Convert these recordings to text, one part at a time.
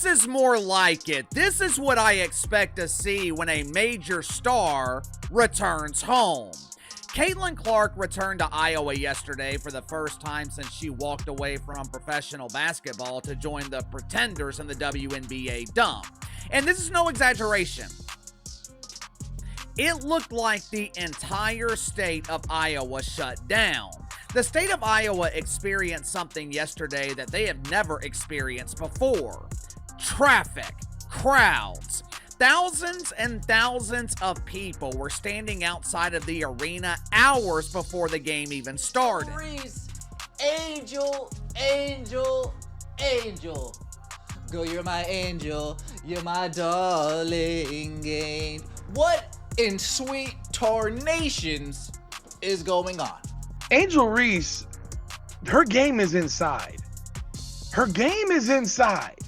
This is more like it. This is what I expect to see when a major star returns home. Caitlin Clark returned to Iowa yesterday for the first time since she walked away from professional basketball to join the Pretenders in the WNBA dump. And this is no exaggeration. It looked like the entire state of Iowa shut down. The state of Iowa experienced something yesterday that they have never experienced before. Traffic, crowds. Thousands and thousands of people were standing outside of the arena hours before the game even started. Reese, Angel. Girl, you're my angel. You're my darling angel. What in sweet tarnations is going on? Angel Reese, her game is inside. Her game is inside.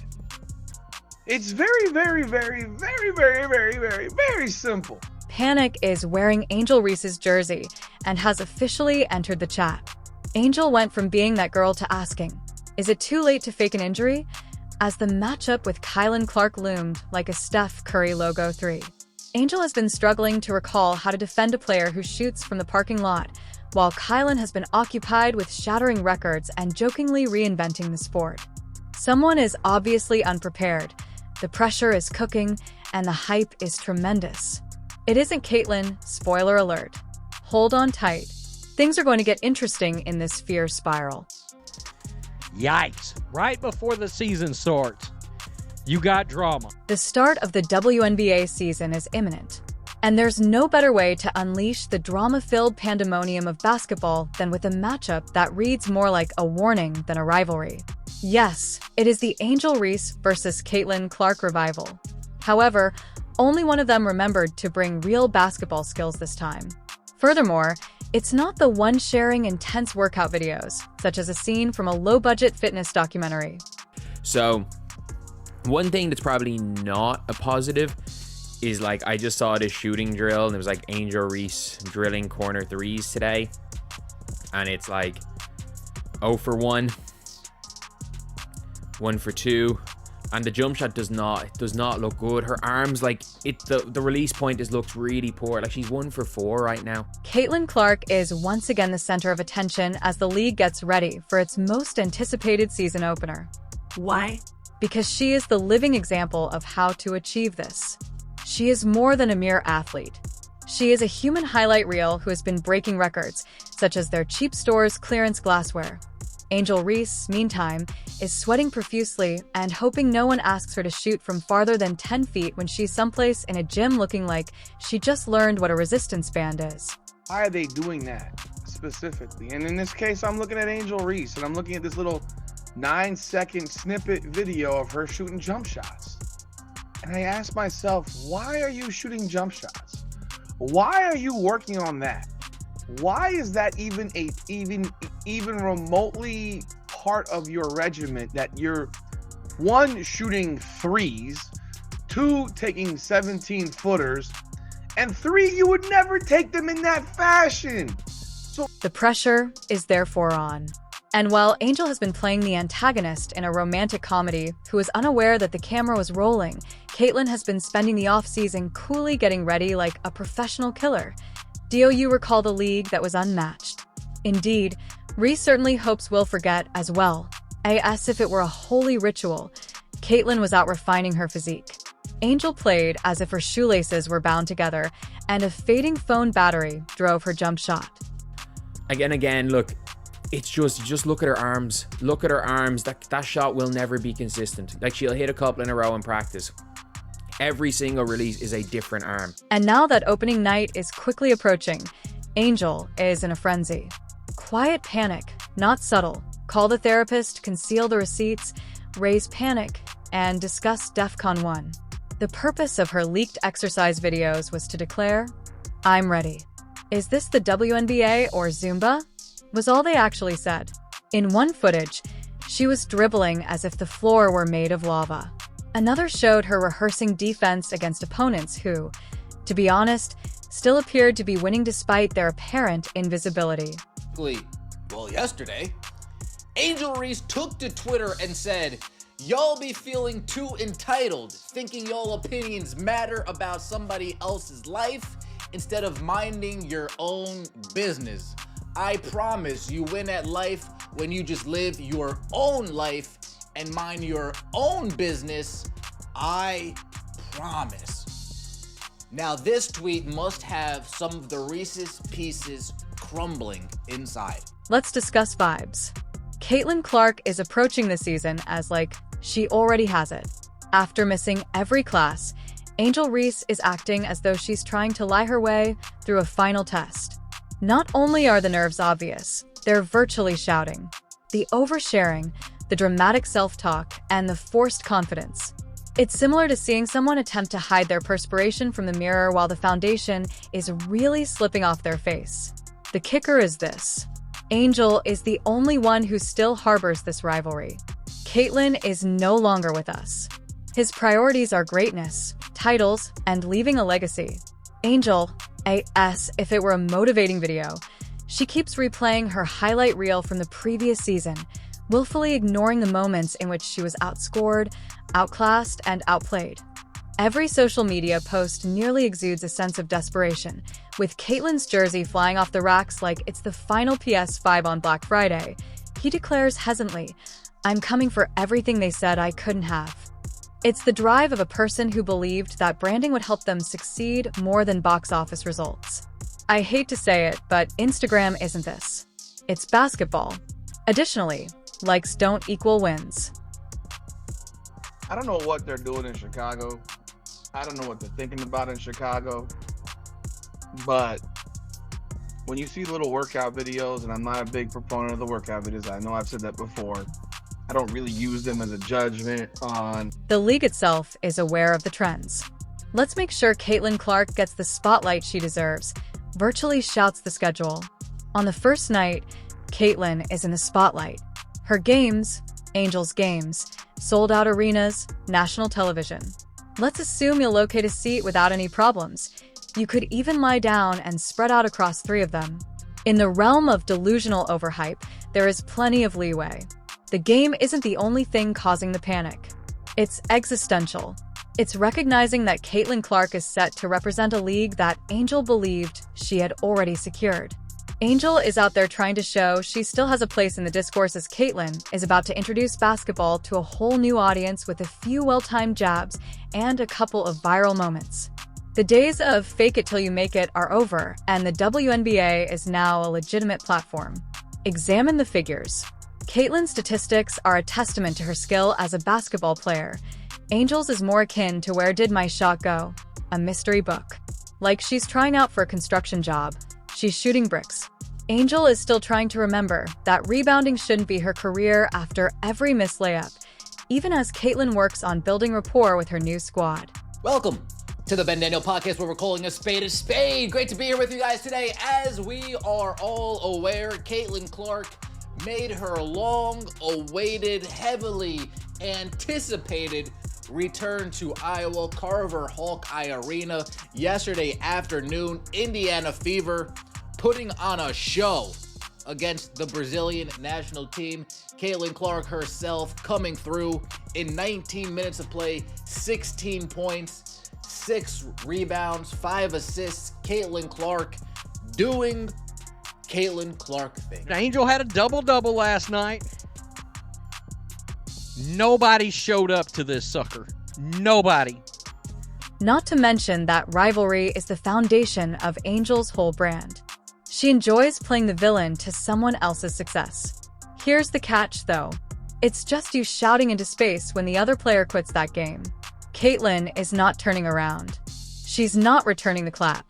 It's very, very, very, very, very, very, very, very simple. Panic is wearing Angel Reese's jersey and has officially entered the chat. Angel went from being that girl to asking, is it too late to fake an injury? As the matchup with Caitlin Clark loomed like a Steph Curry logo 3. Angel has been struggling to recall how to defend a player who shoots from the parking lot, while Caitlin has been occupied with shattering records and jokingly reinventing the sport. Someone is obviously unprepared. The pressure is cooking, and the hype is tremendous. It isn't Caitlin, spoiler alert. Hold on tight. Things are going to get interesting in this fear spiral. Yikes. Right before the season starts, you got drama. The start of the WNBA season is imminent, and there's no better way to unleash the drama-filled pandemonium of basketball than with a matchup that reads more like a warning than a rivalry. Yes, it is the Angel Reese versus Caitlin Clark revival. However, only one of them remembered to bring real basketball skills this time. Furthermore, it's not the one sharing intense workout videos, such as a scene from a low-budget fitness documentary. So, one thing that's probably not a positive is, like, I just saw this shooting drill, and it was like Angel Reese drilling corner threes today. And it's like 0 for 1. 1 for 2, and the jump shot does not look good. Her arms, like, the release point looks really poor. Like, she's 1 for 4 right now. Caitlin Clark is once again the center of attention as the league gets ready for its most anticipated season opener. Why? Because she is the living example of how to achieve this. She is more than a mere athlete. She is a human highlight reel who has been breaking records, such as their cheap stores clearance glassware. Angel Reese, meantime, is sweating profusely and hoping no one asks her to shoot from farther than 10 feet when she's someplace in a gym looking like she just learned what a resistance band is. Why are they doing that specifically? And in this case, I'm looking at Angel Reese, and I'm looking at this little 9-second snippet video of her shooting jump shots. And I ask myself, why are you shooting jump shots? Why are you working on that? Why is that even remotely part of your regiment, that you're 1, shooting threes, 2, taking 17 footers, and 3, you would never take them in that fashion? So the pressure is therefore on. And while Angel has been playing the antagonist in a romantic comedy who is unaware that the camera was rolling, Caitlin has been spending the off-season coolly getting ready like a professional killer. Do you recall the league that was unmatched? Indeed, Reese certainly hopes we'll forget as well. As if it were a holy ritual, Caitlin was out refining her physique. Angel played as if her shoelaces were bound together, and a fading phone battery drove her jump shot. Again, look, it's just look at her arms. Look at her arms. That shot will never be consistent. Like, she'll hit a couple in a row in practice. Every single release is a different arm. And now that opening night is quickly approaching, Angel is in a frenzy. Quiet panic, not subtle. Call the therapist, conceal the receipts, raise panic, and discuss DEFCON 1. The purpose of her leaked exercise videos was to declare, I'm ready. Is this the WNBA or Zumba? Was all they actually said. In one footage, she was dribbling as if the floor were made of lava. Another showed her rehearsing defense against opponents who, to be honest, still appeared to be winning despite their apparent invisibility. Well, yesterday, Angel Reese took to Twitter and said, Y'all be feeling too entitled, thinking y'all opinions matter about somebody else's life instead of minding your own business. I promise you win at life when you just live your own life and mind your own business. I promise. Now this tweet must have some of the Reese's Pieces crumbling inside. Let's discuss vibes. Caitlin Clark is approaching the season as like she already has it. After missing every class, Angel Reese is acting as though she's trying to lie her way through a final test. Not only are the nerves obvious, they're virtually shouting. The oversharing, the dramatic self-talk, and the forced confidence. It's similar to seeing someone attempt to hide their perspiration from the mirror while the foundation is really slipping off their face. The kicker is this. Angel is the only one who still harbors this rivalry. Caitlin is no longer with us. His priorities are greatness, titles, and leaving a legacy. Angel, as if it were a motivating video, she keeps replaying her highlight reel from the previous season, willfully ignoring the moments in which she was outscored, outclassed, and outplayed. Every social media post nearly exudes a sense of desperation, with Caitlin's jersey flying off the racks like it's the final PS5 on Black Friday. He declares hesitantly, "I'm coming for everything they said I couldn't have." It's the drive of a person who believed that branding would help them succeed more than box office results. I hate to say it, but Instagram isn't this. It's basketball. Additionally, likes don't equal wins. I don't know what they're doing in Chicago. I don't know what they're thinking about in Chicago. But when you see little workout videos, and I'm not a big proponent of the workout videos, I know I've said that before. I don't really use them as a judgment on. The league itself is aware of the trends. Let's make sure Caitlin Clark gets the spotlight she deserves, virtually shouts the schedule. On the first night, Caitlin is in the spotlight. Her games, Angel's games, sold out arenas, national television. Let's assume you'll locate a seat without any problems. You could even lie down and spread out across 3 of them. In the realm of delusional overhype, there is plenty of leeway. The game isn't the only thing causing the panic. It's existential. It's recognizing that Caitlin Clark is set to represent a league that Angel believed she had already secured. Angel is out there trying to show she still has a place in the discourse as Caitlin is about to introduce basketball to a whole new audience with a few well-timed jabs and a couple of viral moments. The days of fake it till you make it are over, and the WNBA is now a legitimate platform. Examine the figures. Caitlin's statistics are a testament to her skill as a basketball player. Angel's is more akin to Where Did My Shot Go? A mystery book. Like she's trying out for a construction job. She's shooting bricks. Angel is still trying to remember that rebounding shouldn't be her career after every missed layup, even as Caitlin works on building rapport with her new squad. Welcome to the Ben Daniel Podcast, where we're calling a spade a spade. Great to be here with you guys today. As we are all aware, Caitlin Clark made her long-awaited, heavily anticipated return to Iowa Carver Hawkeye Arena yesterday afternoon. Indiana Fever putting on a show against the Brazilian national team. Caitlin Clark herself coming through in 19 minutes of play, 16 points, 6 rebounds, 5 assists. Caitlin Clark doing Caitlin Clark thing. Angel had a double-double last night. Nobody showed up to this sucker. Nobody. Not to mention that rivalry is the foundation of Angel's whole brand. She enjoys playing the villain to someone else's success. Here's the catch, though. It's just you shouting into space when the other player quits that game. Caitlin is not turning around. She's not returning the clap.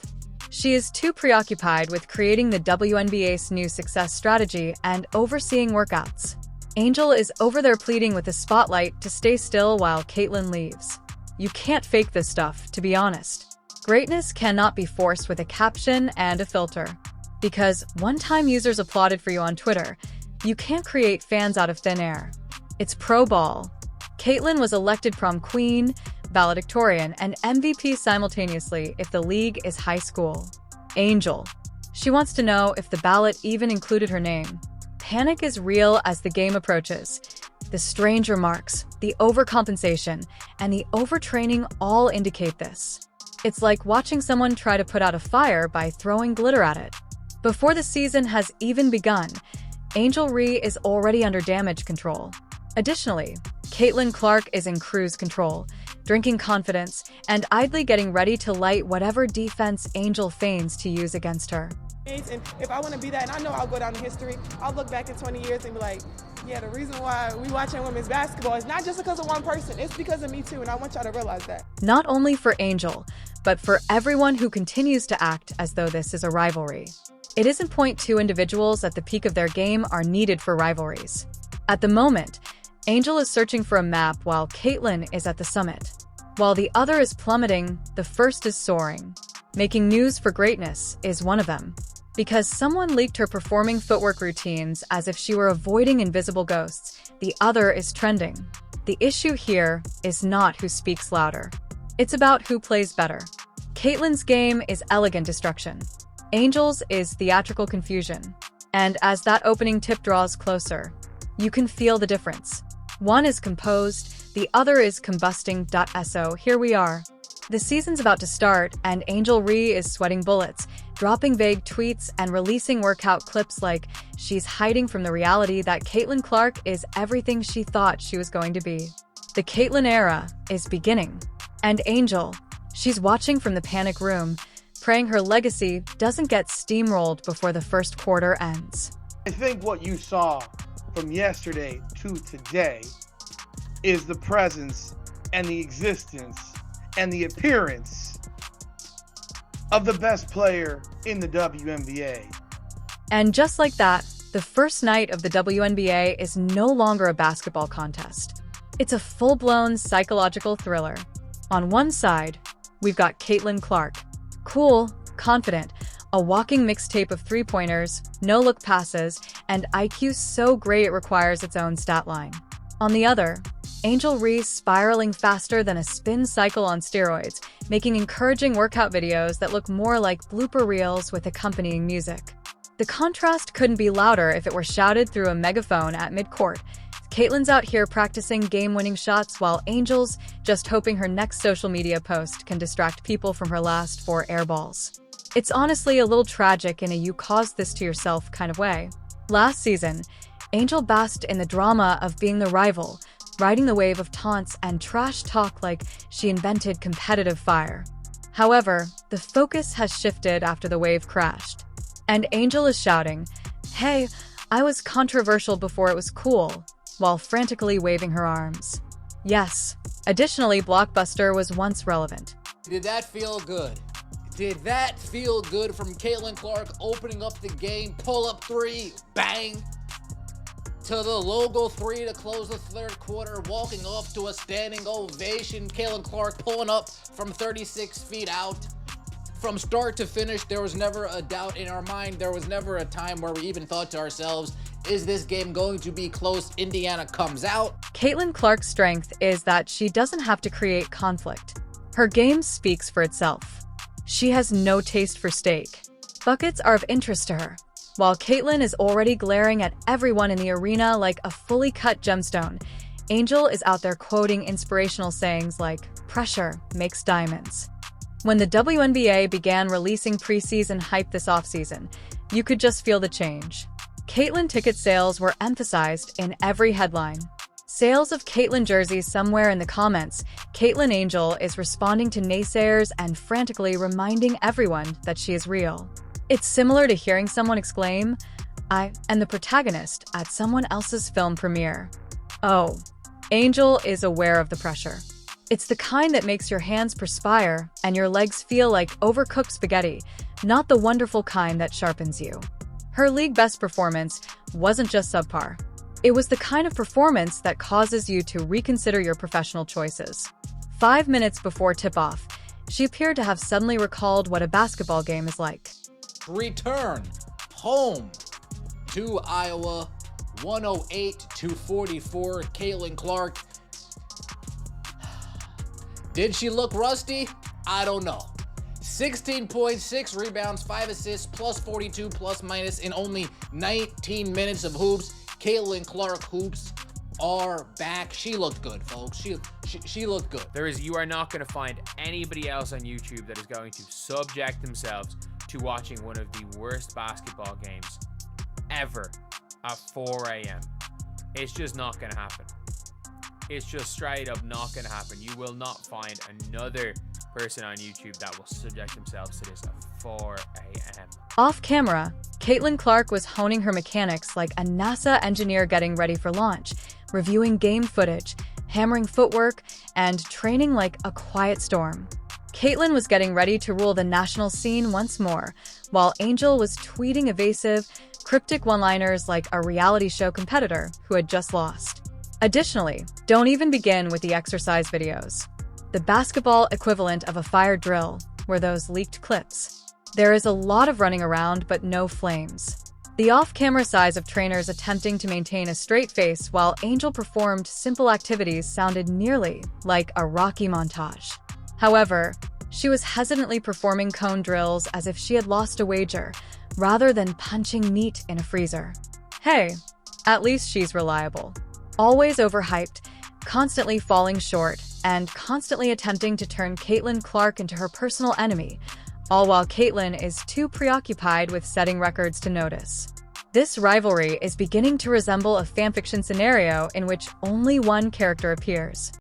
She is too preoccupied with creating the WNBA's new success strategy and overseeing workouts. Angel is over there pleading with the spotlight to stay still while Caitlin leaves. You can't fake this stuff, to be honest. Greatness cannot be forced with a caption and a filter. Because one-time users applauded for you on Twitter, you can't create fans out of thin air. It's pro ball. Caitlin was elected prom queen, valedictorian, and MVP simultaneously if the league is high school. Angel. She wants to know if the ballot even included her name. Panic is real as the game approaches. The strange remarks, the overcompensation, and the overtraining all indicate this. It's like watching someone try to put out a fire by throwing glitter at it. Before the season has even begun, Angel Reese is already under damage control. Additionally, Caitlin Clark is in cruise control, drinking confidence and idly getting ready to light whatever defense Angel feigns to use against her. And if I want to be that, and I know I'll go down in history, I'll look back in 20 years and be like, yeah, the reason why we watching women's basketball is not just because of one person, it's because of me too, and I want y'all to realize that. Not only for Angel, but for everyone who continues to act as though this is a rivalry. It isn't point two individuals at the peak of their game are needed for rivalries. At the moment, Angel is searching for a map while Caitlin is at the summit. While the other is plummeting, the first is soaring. Making news for greatness is one of them, because someone leaked her performing footwork routines as if she were avoiding invisible ghosts. The other is trending. The issue here is not who speaks louder. It's about who plays better. Caitlin's game is elegant destruction. Angel's is theatrical confusion. And as that opening tip draws closer, you can feel the difference. One is composed, the other is combusting. So here we are. The season's about to start, and Angel Reese is sweating bullets, dropping vague tweets and releasing workout clips like she's hiding from the reality that Caitlin Clark is everything she thought she was going to be. The Caitlin era is beginning. And Angel, she's watching from the panic room, praying her legacy doesn't get steamrolled before the first quarter ends. I think what you saw from yesterday to today is the presence and the existence and the appearance of the best player in the WNBA. And just like that, the first night of the WNBA is no longer a basketball contest. It's a full-blown psychological thriller. On one side, we've got Caitlin Clark. Cool, confident, a walking mixtape of three-pointers, no-look passes, and IQ so great it requires its own stat line. On the other, Angel Reese spiraling faster than a spin cycle on steroids, making encouraging workout videos that look more like blooper reels with accompanying music. The contrast couldn't be louder if it were shouted through a megaphone at midcourt. Caitlin's out here practicing game-winning shots while Angel's just hoping her next social media post can distract people from her last 4 airballs. It's honestly a little tragic in a you caused this to yourself kind of way. Last season, Angel basked in the drama of being the rival, riding the wave of taunts and trash talk like she invented competitive fire. However, the focus has shifted after the wave crashed. And Angel is shouting, "Hey, I was controversial before it was cool," while frantically waving her arms. Yes, additionally, Blockbuster was once relevant. Did that feel good? Did that feel good from Caitlin Clark opening up the game, pull-up 3, bang, to the logo 3 to close the third quarter, walking off to a standing ovation. Caitlin Clark pulling up from 36 feet out. From start to finish, there was never a doubt in our mind. There was never a time where we even thought to ourselves, is this game going to be close? Indiana comes out. Caitlin Clark's strength is that she doesn't have to create conflict. Her game speaks for itself. She has no taste for steak. Buckets are of interest to her. While Caitlin is already glaring at everyone in the arena like a fully cut gemstone, Angel is out there quoting inspirational sayings like, "Pressure makes diamonds." When the WNBA began releasing preseason hype this offseason, you could just feel the change. Caitlin ticket sales were emphasized in every headline. Sales of Caitlin jerseys somewhere in the comments. Caitlin Angel is responding to naysayers and frantically reminding everyone that she is real. It's similar to hearing someone exclaim, "I am the protagonist" at someone else's film premiere. Oh, Angel is aware of the pressure. It's the kind that makes your hands perspire and your legs feel like overcooked spaghetti, not the wonderful kind that sharpens you. Her league best performance wasn't just subpar. It was the kind of performance that causes you to reconsider your professional choices. 5 minutes before tip-off, she appeared to have suddenly recalled what a basketball game is like. Return home to Iowa, 108-44. Caitlin Clark. Did she look rusty? I don't know. 16.6 rebounds, 5 assists, plus 42, plus minus in only 19 minutes of hoops. Caitlin Clark hoops are back. She looked good, folks. She looked good. You are not going to find anybody else on YouTube that is going to subject themselves to watching one of the worst basketball games ever at 4 a.m. It's just not going to happen. It's just straight up not going to happen. You will not find another person on YouTube that will subject themselves to this at 4 a.m. Off camera, Caitlin Clark was honing her mechanics like a NASA engineer getting ready for launch, reviewing game footage, hammering footwork, and training like a quiet storm. Caitlin was getting ready to rule the national scene once more, while Angel was tweeting evasive, cryptic one-liners like a reality show competitor who had just lost. Additionally, don't even begin with the exercise videos. The basketball equivalent of a fire drill were those leaked clips. There is a lot of running around, but no flames. The off-camera size of trainers attempting to maintain a straight face while Angel performed simple activities sounded nearly like a Rocky montage. However, she was hesitantly performing cone drills as if she had lost a wager, rather than punching meat in a freezer. Hey, at least she's reliable. Always overhyped, constantly falling short, and constantly attempting to turn Caitlin Clark into her personal enemy, all while Caitlin is too preoccupied with setting records to notice. This rivalry is beginning to resemble a fanfiction scenario in which only one character appears.